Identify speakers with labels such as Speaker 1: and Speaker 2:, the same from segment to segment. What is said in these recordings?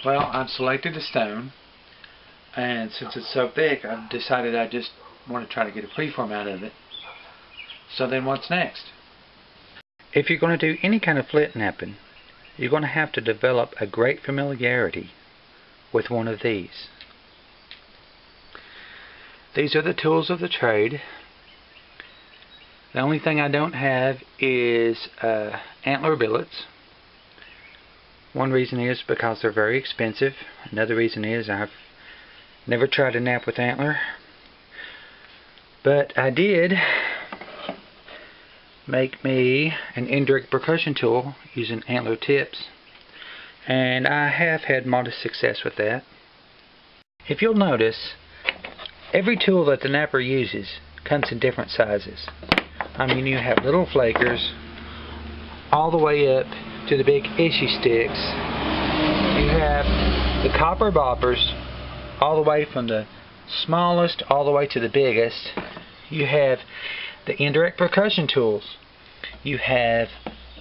Speaker 1: Well, I've selected a stone, and since it's so thick, I've decided I just want to try to get a preform out of it. So then what's next?
Speaker 2: If you're going to do any kind of flint knapping, you're going to have to develop a great familiarity with one of these. These are the tools of the trade. The only thing I don't have is antler billets. One reason is because they're very expensive. Another reason is I've never tried to knap with antler. But I did make me an indirect percussion tool using antler tips, and I have had modest success with that. If you'll notice, every tool that the knapper uses comes in different sizes. I mean, you have little flakers all the way up to the big issue sticks. You have the copper boppers all the way from the smallest all the way to the biggest. You have the indirect percussion tools. You have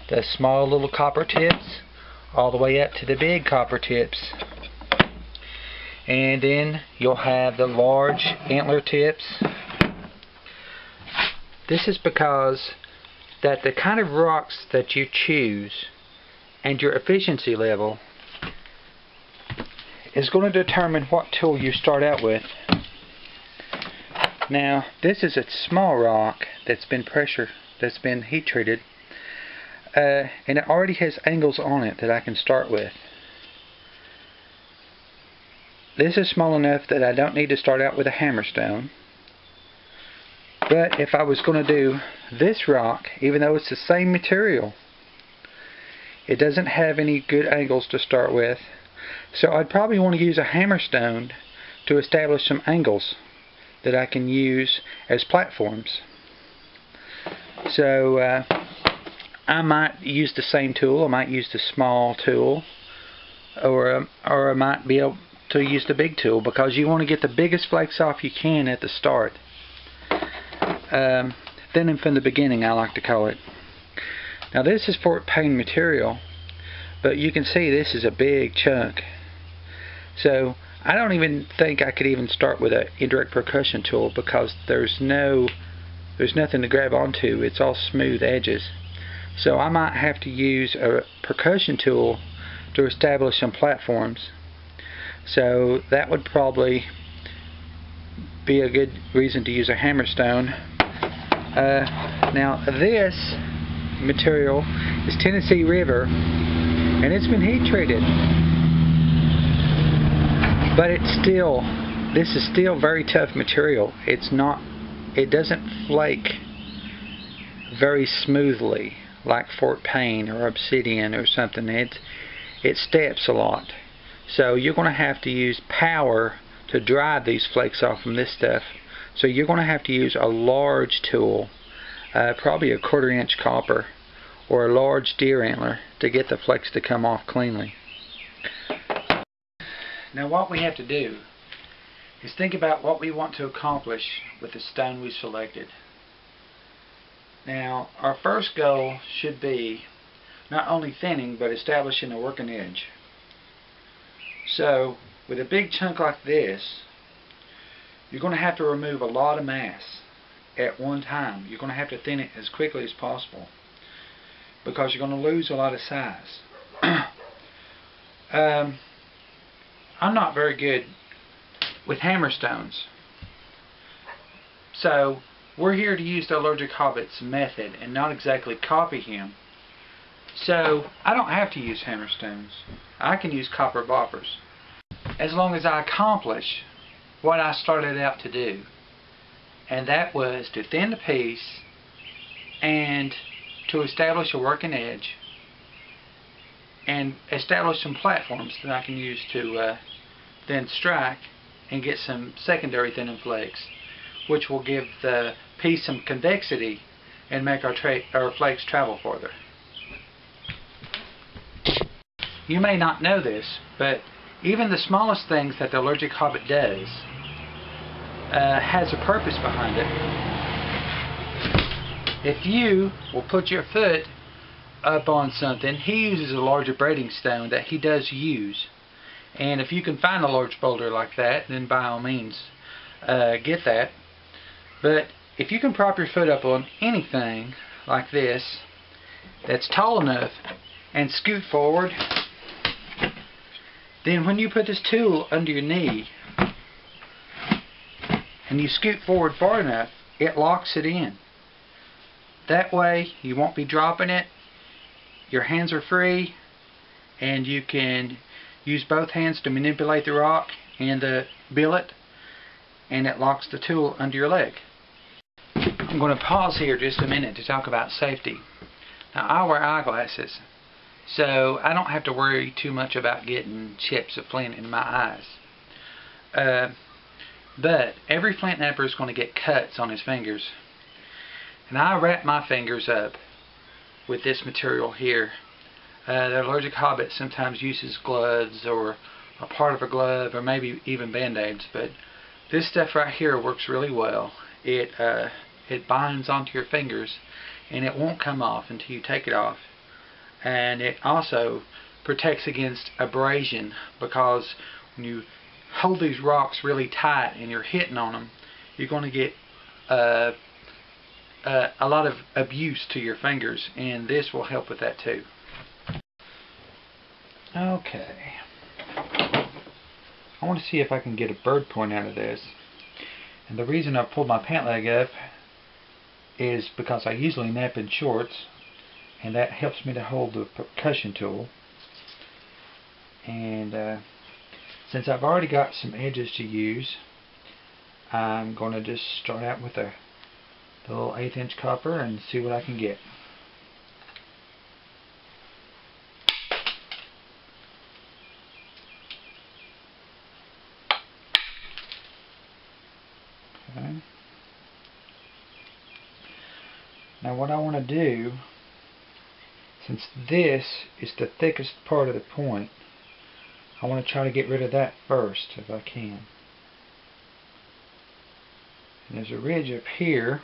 Speaker 2: the small little copper tips all the way up to the big copper tips. And then you'll have the large antler tips. This is because that the kind of rocks that you choose and your efficiency level is going to determine what tool you start out with. Now, this is a small rock that's been heat treated, and it already has angles on it that I can start with. This is small enough that I don't need to start out with a hammerstone. But if I was going to do this rock, even though it's the same material, it doesn't have any good angles to start with, so I'd probably want to use a hammerstone to establish some angles that I can use as platforms. So I might use the same tool. I might use the small tool, or I might be able to use the big tool, because you want to get the biggest flakes off you can at the start. Thinning from the beginning, I like to call it. Now, this is Fort Payne material, but you can see this is a big chunk. So I don't even think I could even start with an indirect percussion tool, because there's nothing to grab onto. It's all smooth edges. So I might have to use a percussion tool to establish some platforms. So that would probably be a good reason to use a hammerstone. Now, this material is Tennessee River, and it's been heat treated, but this is still very tough material. It doesn't flake very smoothly like Fort Payne or obsidian or something. It steps a lot, so you're going to have to use power to drive these flakes off from this stuff. So you're going to have to use a large tool, probably a 1/4 inch copper or a large deer antler, to get the flakes to come off cleanly.
Speaker 1: Now, what we have to do is think about what we want to accomplish with the stone we selected. Now, our first goal should be not only thinning, but establishing a working edge. So with a big chunk like this, you're going to have to remove a lot of mass at one time. You're going to have to thin it as quickly as possible, because you're going to lose a lot of size. I'm not very good with hammerstones, so we're here to use the Allergic Hobbit's method and not exactly copy him. So I don't have to use hammerstones. I can use copper boppers, as long as I accomplish what I started out to do, and that was to thin the piece and to establish a working edge and establish some platforms that I can use to then strike and get some secondary thinning flakes, which will give the piece some convexity and make our flakes travel farther. You may not know this, but even the smallest things that the Allergic Hobbit does has a purpose behind it. If you will put your foot up on something, he uses a large abrading stone that he does use, And if you can find a large boulder like that, then by all means get that. But if you can prop your foot up on anything like this that's tall enough and scoot forward, then when you put this tool under your knee and you scoot forward far enough, it locks it in. That way you won't be dropping it, your hands are free, and you can use both hands to manipulate the rock and the billet, and it locks the tool under your leg. I'm going to pause here just a minute to talk about safety. Now, I wear eyeglasses, so I don't have to worry too much about getting chips of flint in my eyes. But every flint knapper is going to get cuts on his fingers. And I wrap my fingers up with this material here. The allergic Hobbit sometimes uses gloves or a part of a glove or maybe even band-aids, but this stuff right here works really well. It binds onto your fingers and it won't come off until you take it off. And it also protects against abrasion, because when you hold these rocks really tight and you're hitting on them, you're going to get a lot of abuse to your fingers, and this will help with that too. Okay, I want to see if I can get a bird point out of this, and the reason I pulled my pant leg up is because I usually nap in shorts, and that helps me to hold the percussion tool. And since I've already got some edges to use, I'm going to just start out with the little 1/8 inch copper and see what I can get. Okay. Now what I want to do, since this is the thickest part of the point, I want to try to get rid of that first if I can. And there's a ridge up here,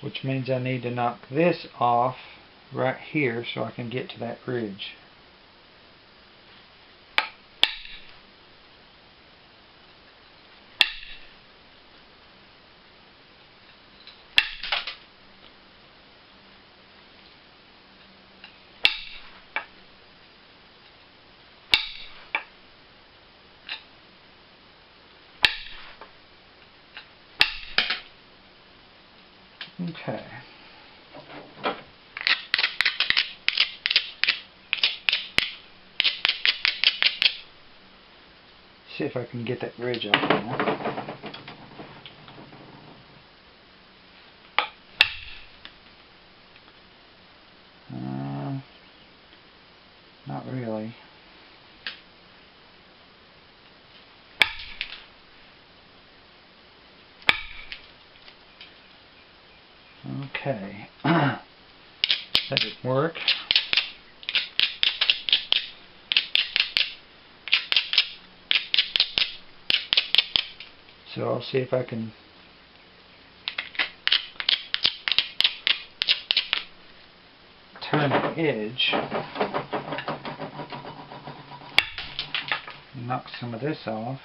Speaker 1: which means I need to knock this off right here so I can get to that ridge. Okay. See if I can get that ridge off now. Not really. Okay. That didn't work. So I'll see if I can turn the edge and knock some of this off.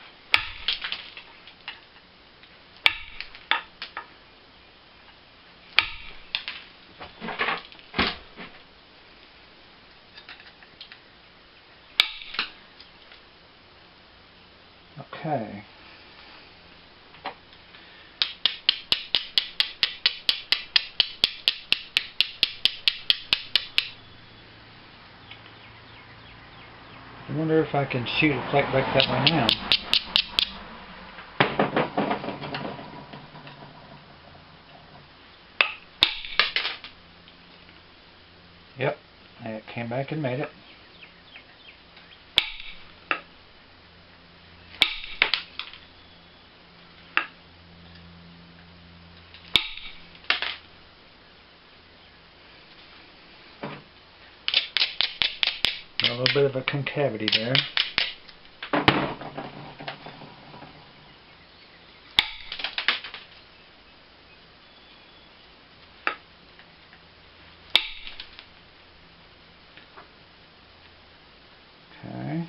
Speaker 1: Okay. I wonder if I can shoot a flake back that way now. Yep, it came back and made it. A little bit of a concavity there. Okay.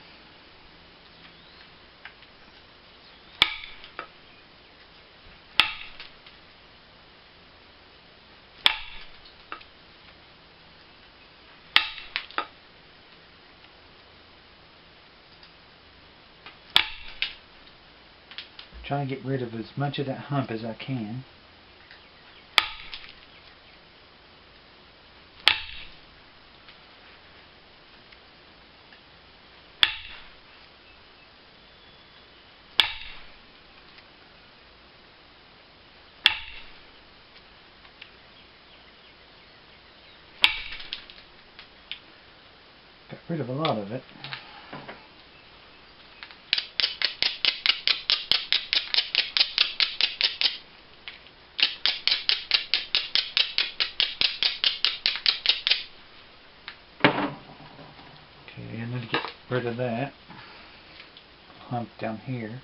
Speaker 1: Trying to get rid of as much of that hump as I can. Got rid of a lot of it. Okay, I need to get rid of that hump down here.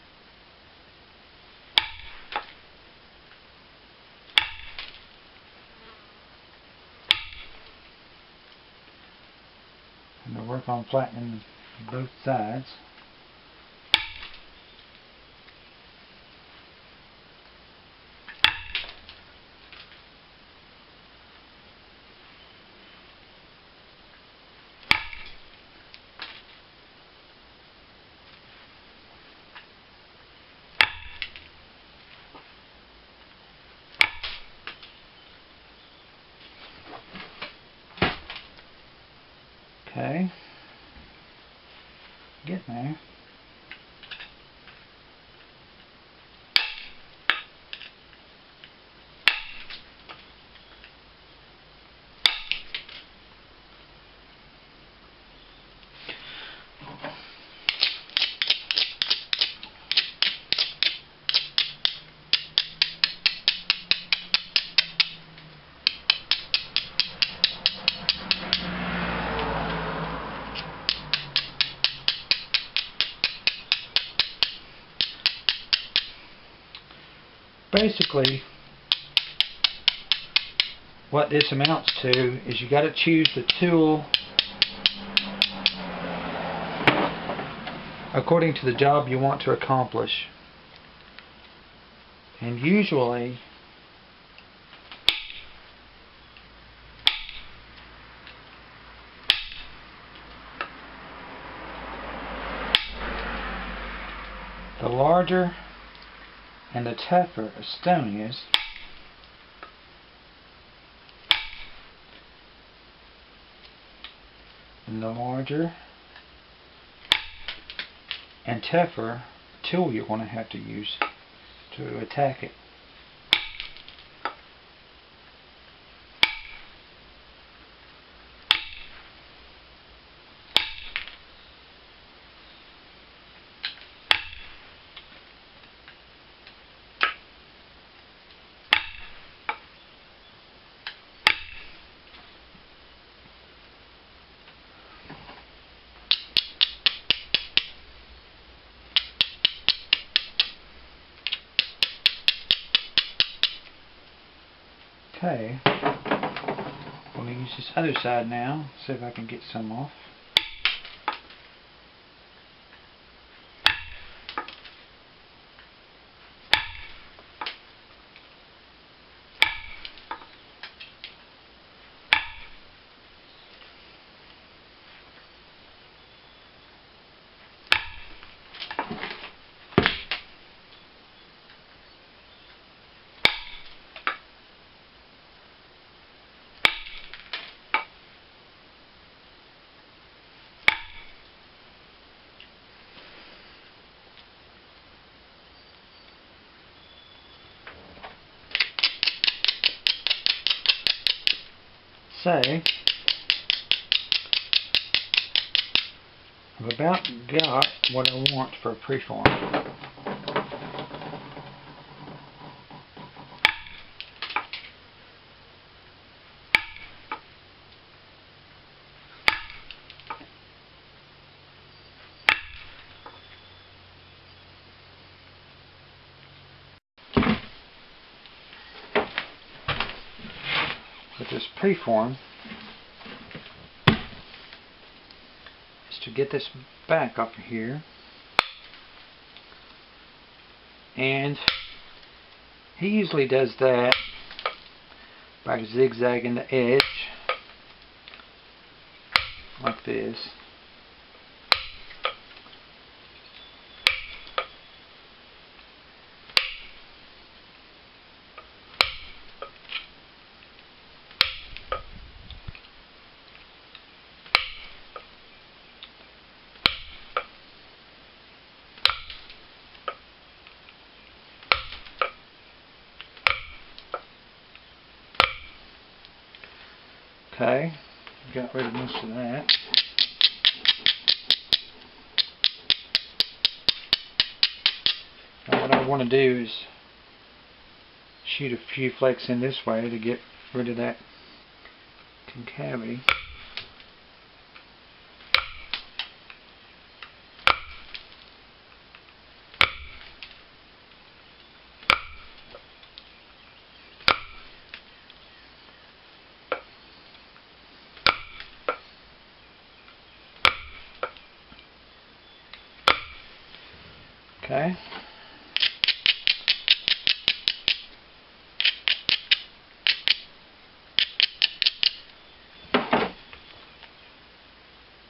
Speaker 1: I'm going to work on flattening both sides. Okay, getting there. Basically, what this amounts to is you got to choose the tool according to the job you want to accomplish. And usually, the larger and the tougher a stone is, and the larger and tougher tool you're going to have to use to attack it. Okay, I'm going to use this other side now, see if I can get some off. Say, I've about got what I want for a preform. With this preform is to get this back off of here, and he usually does that by zigzagging the edge like this.
Speaker 2: Okay, got rid of most of that. Now what I want to do is shoot a few flakes in this way to get rid of that concavity. Okay.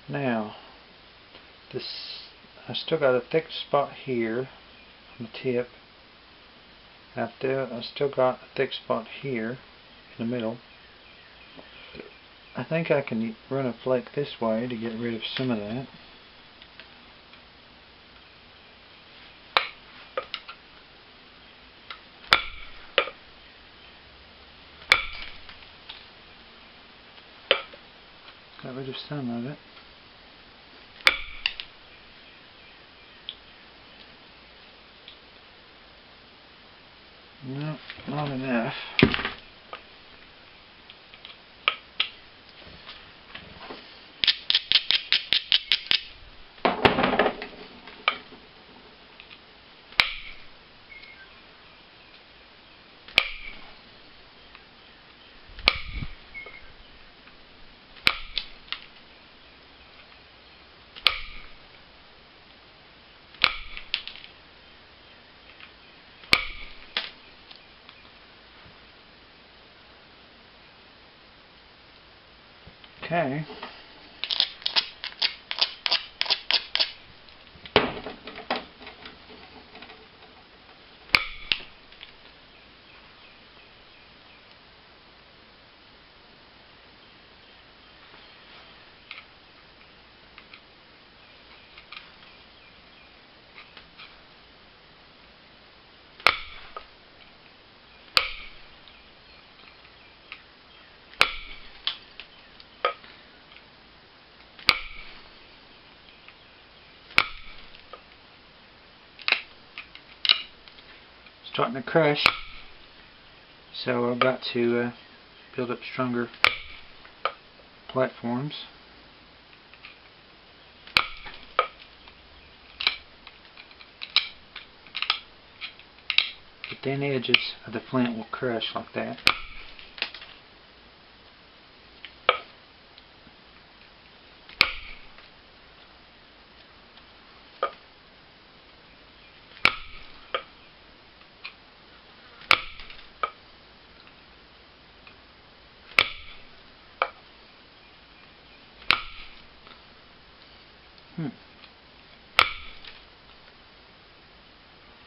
Speaker 2: Now, I still got a thick spot here on the tip. I still got a thick spot here in the middle. I think I can run a flake this way to get rid of some of that. Got rid of some of it. No, not enough. Okay. Starting to crush, so I've got to build up stronger platforms. The thin edges of the flint will crush like that.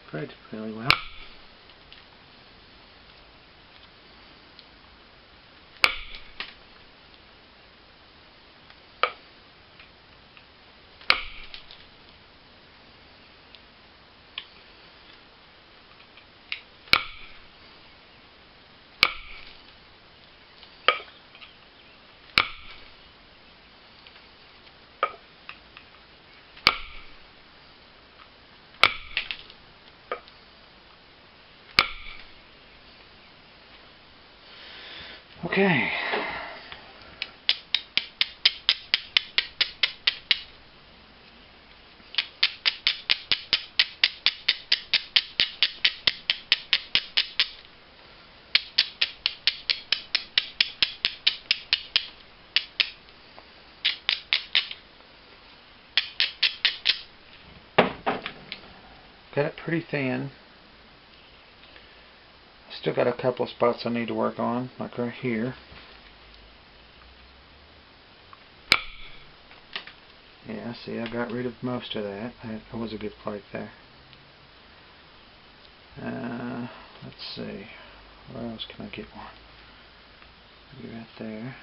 Speaker 2: Spread really well. Okay. Got it pretty thin. Still got a couple of spots I need to work on, like right here. Yeah, see, I got rid of most of that. That was a good flake there. Let's see, where else can I get one? Maybe right there.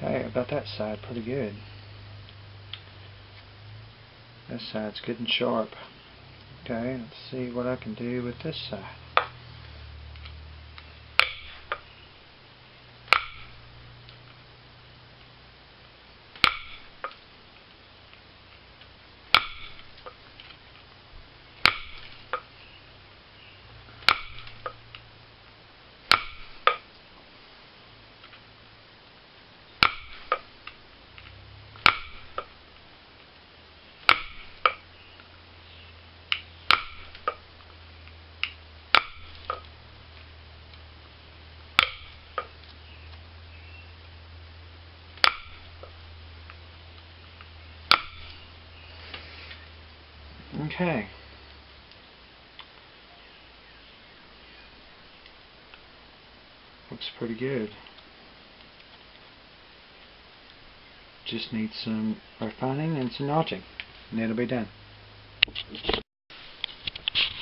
Speaker 2: Okay, I got that side pretty good. This side's good and sharp. Okay, let's see what I can do with this side. Okay. Looks pretty good. Just needs some refining and some notching, and it'll be done.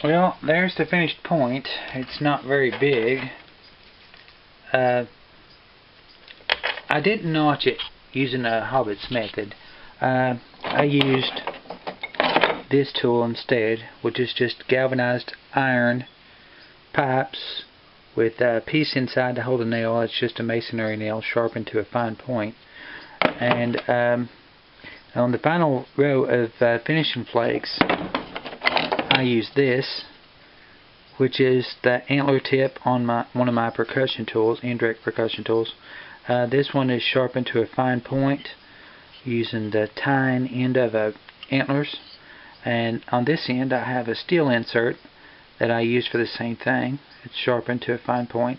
Speaker 2: Well, there's the finished point. It's not very big. I didn't notch it using a Hobbit's method. I used this tool instead, which is just galvanized iron pipes with a piece inside to hold a nail. It's just a masonry nail sharpened to a fine point. And on the final row of finishing flakes, I use this, which is the antler tip on one of my percussion tools, indirect percussion tools. This one is sharpened to a fine point using the tine end of antlers. And on this end I have a steel insert that I use for the same thing. It's sharpened to a fine point.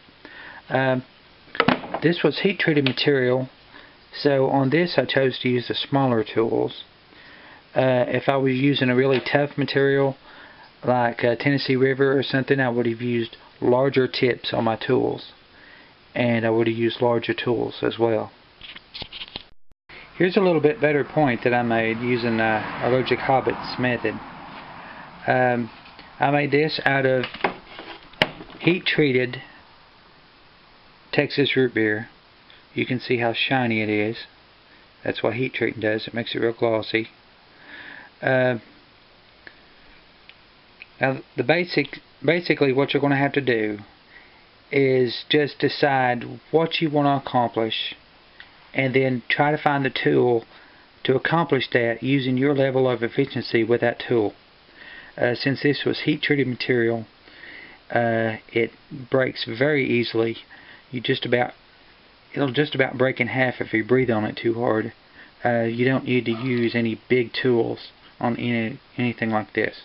Speaker 2: This was heat treated material, so on this I chose to use the smaller tools. If I was using a really tough material like Tennessee River or something, I would have used larger tips on my tools, and I would have used larger tools as well. Here's a little bit better point that I made using Allergic Hobbit's method. I made this out of heat-treated Texas root beer. You can see how shiny it is. That's what heat treating does. It makes it real glossy. Now, basically what you're going to have to do is just decide what you want to accomplish, and then try to find the tool to accomplish that using your level of efficiency with that tool. Since this was heat treated material, it breaks very easily. It'll just about break in half if you breathe on it too hard. You don't need to use any big tools on anything like this.